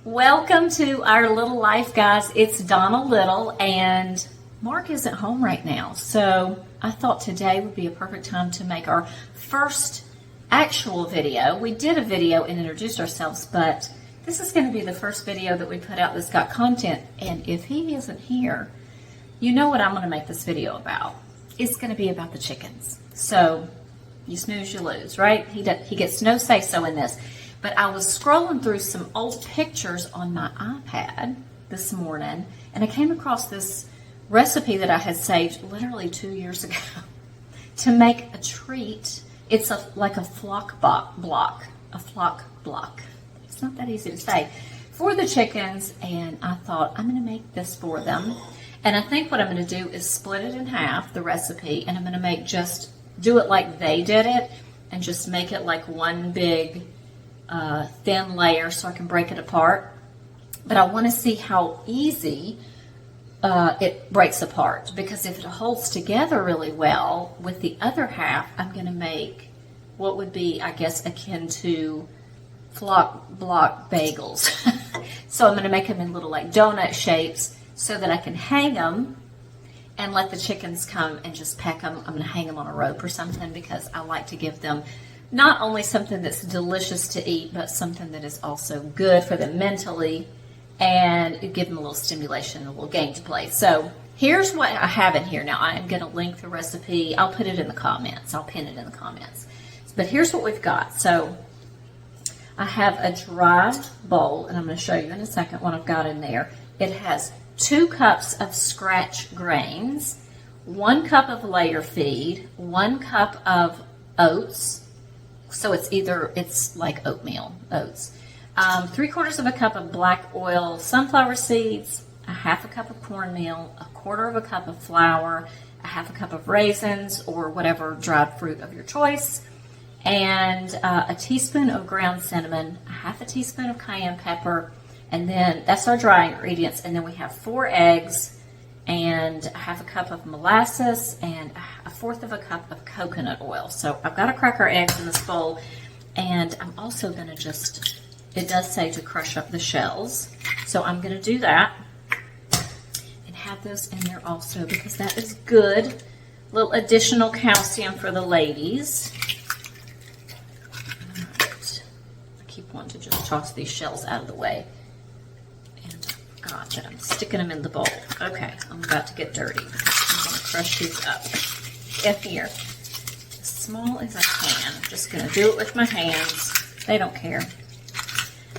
Welcome to our little life, guys. It's Donna Little, and Mark isn't home right now, so I thought today would be a perfect time to make our first actual video. We did a video and introduced ourselves, but this is going to be the first video that we put out that's got content, and if he isn't here, you know what I'm going to make this video about. It's going to be about the chickens. So you snooze, you lose, right? He gets no say-so in this. But I was scrolling through some old pictures on my iPad this morning, and I came across this recipe that I had saved literally 2 years ago to make a treat. It's like a flock block. It's not that easy to say. For the chickens, and I thought, I'm going to make this for them. And I think what I'm going to do is split it in half, the recipe, and I'm going to do it like they did it, and just make it like one big thin layer so I can break it apart. But I want to see how easy it breaks apart, because if it holds together really well with the other half, I'm going to make what would be, I guess, akin to flock block bagels. So I'm going to make them in little like donut shapes so that I can hang them and let the chickens come and just peck them. I'm going to hang them on a rope or something, because I like to give them not only something that's delicious to eat, but something that is also good for them mentally, and give them a little stimulation, a little game to play. So here's what I have in here. Now I am going to link the recipe. I'll put it in the comments. I'll pin it in the comments. But here's what we've got. So I have a dry bowl, and I'm going to show you in a second what I've got in there. It has 2 cups of scratch grains, 1 cup of layer feed, 1 cup of oats. So it's like oatmeal, oats. 3/4 of a cup of black oil sunflower seeds, a 1/2 cup of cornmeal, 1/4 cup of flour, a 1/2 cup of raisins or whatever dried fruit of your choice, and a teaspoon of ground cinnamon, a 1/2 teaspoon of cayenne pepper, and then that's our dry ingredients. And then we have 4 eggs and a 1/2 cup of molasses and a 1/4 cup of coconut oil. So I've got to crack our eggs in this bowl, and I'm also going to it does say to crush up the shells. So I'm going to do that and have those in there also, because that is good. A little additional calcium for the ladies. All right. I keep wanting to just toss these shells out of the way. That I'm sticking them in the bowl. Okay, I'm about to get dirty. I'm going to crush these up. If here, as small as I can. I'm just going to do it with my hands. They don't care.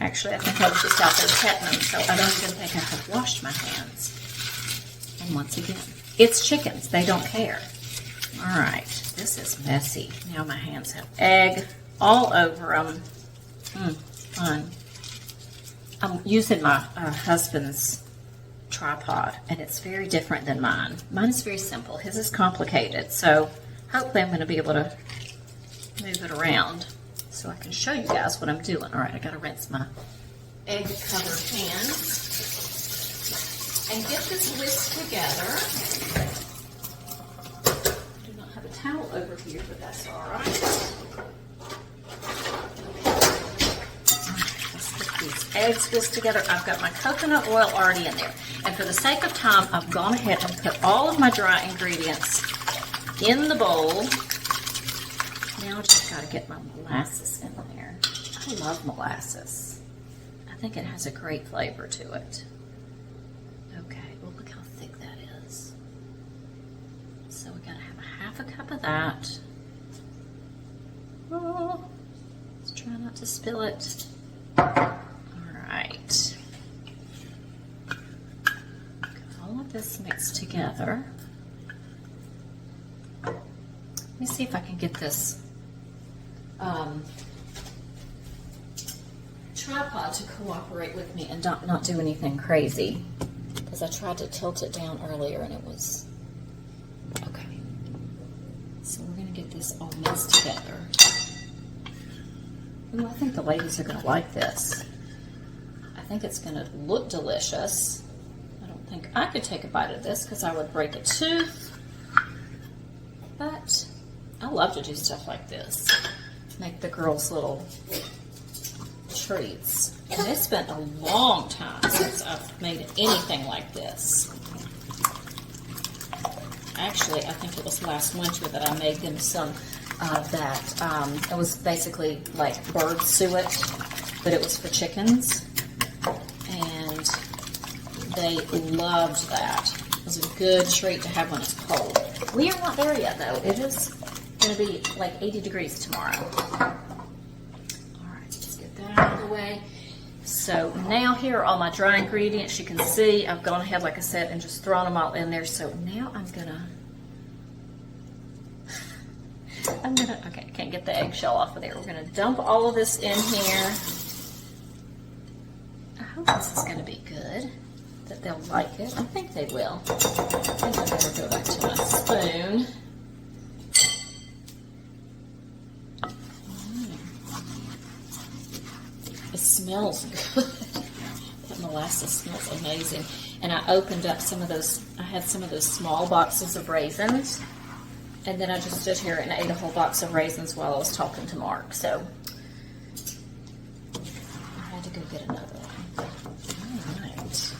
Actually, I think I was just out there petting them, so I don't even think I have washed my hands. And once again, it's chickens. They don't care. All right, this is messy. Now my hands have egg all over them. Fun. I'm using my husband's tripod, and it's very different than mine. Mine is very simple. His is complicated, so hopefully I'm going to be able to move it around so I can show you guys what I'm doing. All right, I got to rinse my egg-covered pans and get this whisk together. I do not have a towel over here, but that's all right. Eggs whisked together. I've got my coconut oil already in there. And for the sake of time, I've gone ahead and put all of my dry ingredients in the bowl. Now I just got to get my molasses in there. I love molasses. I think it has a great flavor to it. Okay, well, look how thick that is. So we got to have a 1/2 cup of that. Oh, let's try not to spill it. Right. All of this mixed together. Let me see if I can get this tripod to cooperate with me and not do anything crazy, because I tried to tilt it down earlier and it was okay. So we're going to get this all mixed together. Ooh, I think the ladies are going to like this. I think it's going to look delicious. I don't think I could take a bite of this because I would break a tooth. But I love to do stuff like this. Make the girls little treats. And it's been a long time since I've made anything like this. Actually, I think it was last winter that I made them some that it was basically like bird suet, but it was for chickens, and they loved that. It was a good treat to have when it's cold. We are not there yet, though. It is going to be like 80 degrees tomorrow. All right, let's get that out of the way. So now here are all my dry ingredients. You can see I've gone ahead, like I said, and just thrown them all in there. So now I'm gonna, okay, I can't get the eggshell off of there. We're gonna dump all of this in here. I hope this is gonna be good, that they'll like it. I think they will. I think I better go back to my spoon. It smells good. That molasses smells amazing. And I opened up some of those, I had some of those small boxes of raisins. And then I just stood here and ate a whole box of raisins while I was talking to Mark. So I had to go get another one. All right.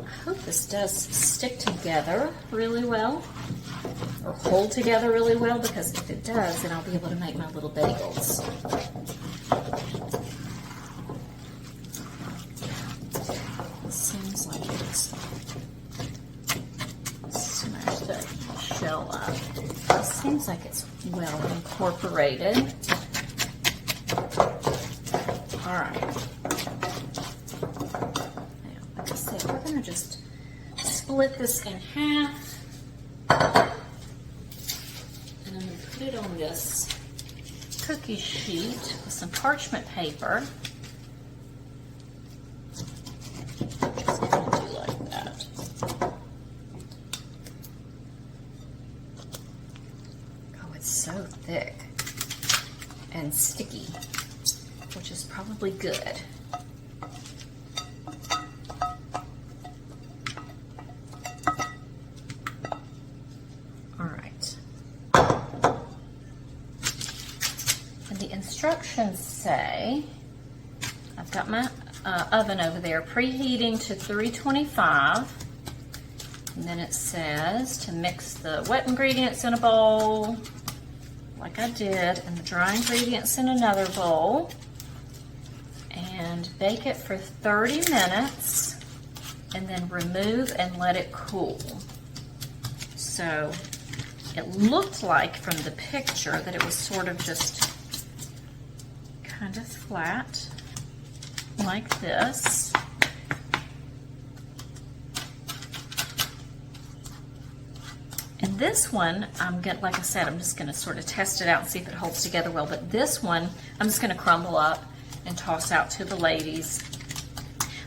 I hope this does stick together really well, or hold together really well, because if it does, then I'll be able to make my little bagels. Seems like it's smash the shell up. It seems like it's well incorporated. All right. Now, like I said, we're going to just split this in half. And I'm going to put it on this cookie sheet with some parchment paper. Just going to do like that. Oh, it's so thick and sticky, which is probably good. All right. And the instructions say, I've got my oven over there preheating to 325. And then it says to mix the wet ingredients in a bowl, like I did, and the dry ingredients in another bowl, and bake it for 30 minutes, and then remove and let it cool. So it looked like from the picture that it was sort of just kind of flat, like this. And this one, like I said, I'm just gonna sort of test it out and see if it holds together well. But this one, I'm just gonna crumble up and toss out to the ladies.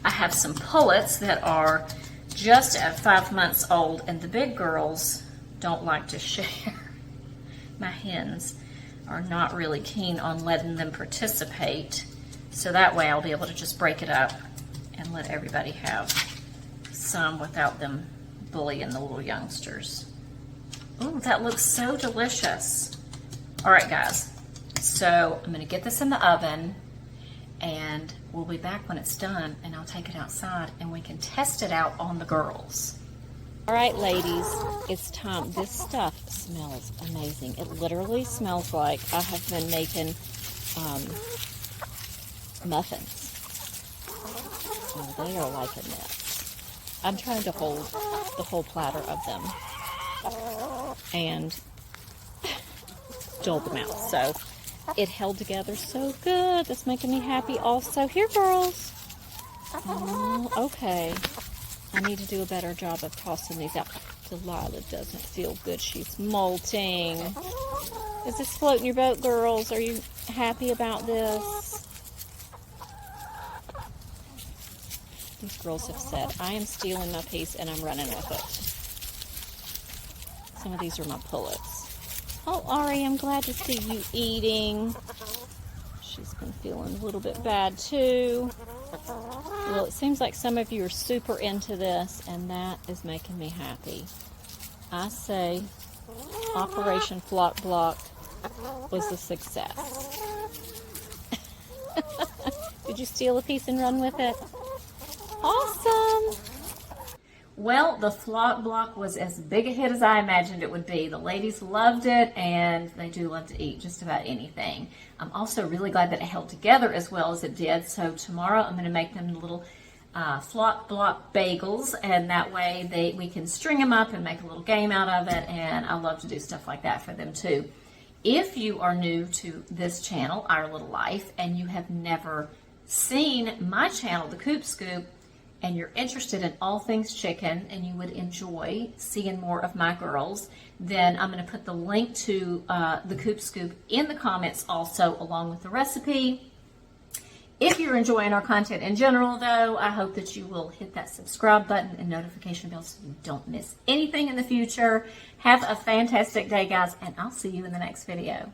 I have some pullets that are just at 5 months old, and the big girls don't like to share. My hens are not really keen on letting them participate. So that way I'll be able to just break it up and let everybody have some without them bullying the little youngsters. Oh, that looks so delicious. All right, guys. So I'm gonna get this in the oven, and we'll be back when it's done, and I'll take it outside and we can test it out on the girls. All right, ladies, it's time. This stuff smells amazing. It literally smells like I have been making muffins. Oh, they are liking this. I'm trying to hold the whole platter of them and dole them out. So it held together so good. That's making me happy also. Here, girls. Oh, okay. I need to do a better job of tossing these out. Delilah doesn't feel good. She's molting. Is this floating your boat, girls? Are you happy about this? These girls have said, I am stealing my piece and I'm running with it. Some of these are my pullets. Oh, Ari, I'm glad to see you eating. She's been feeling a little bit bad too. Well, it seems like some of you are super into this, and that is making me happy. I say Operation Flock Block was a success. Did you steal a piece and run with it? Awesome. Well, the flock block was as big a hit as I imagined it would be. The ladies loved it, and they do love to eat just about anything. I'm also really glad that it held together as well as it did. So tomorrow I'm going to make them little flock block bagels, and that way we can string them up and make a little game out of it, and I love to do stuff like that for them too. If you are new to this channel, Our Little Life, and you have never seen my channel, The Coop Scoop, and you're interested in all things chicken and you would enjoy seeing more of my girls, then I'm going to put the link to The Coop Scoop in the comments also, along with the recipe. If you're enjoying our content in general, though, I hope that you will hit that subscribe button and notification bell so you don't miss anything in the future. Have a fantastic day, guys, and I'll see you in the next video.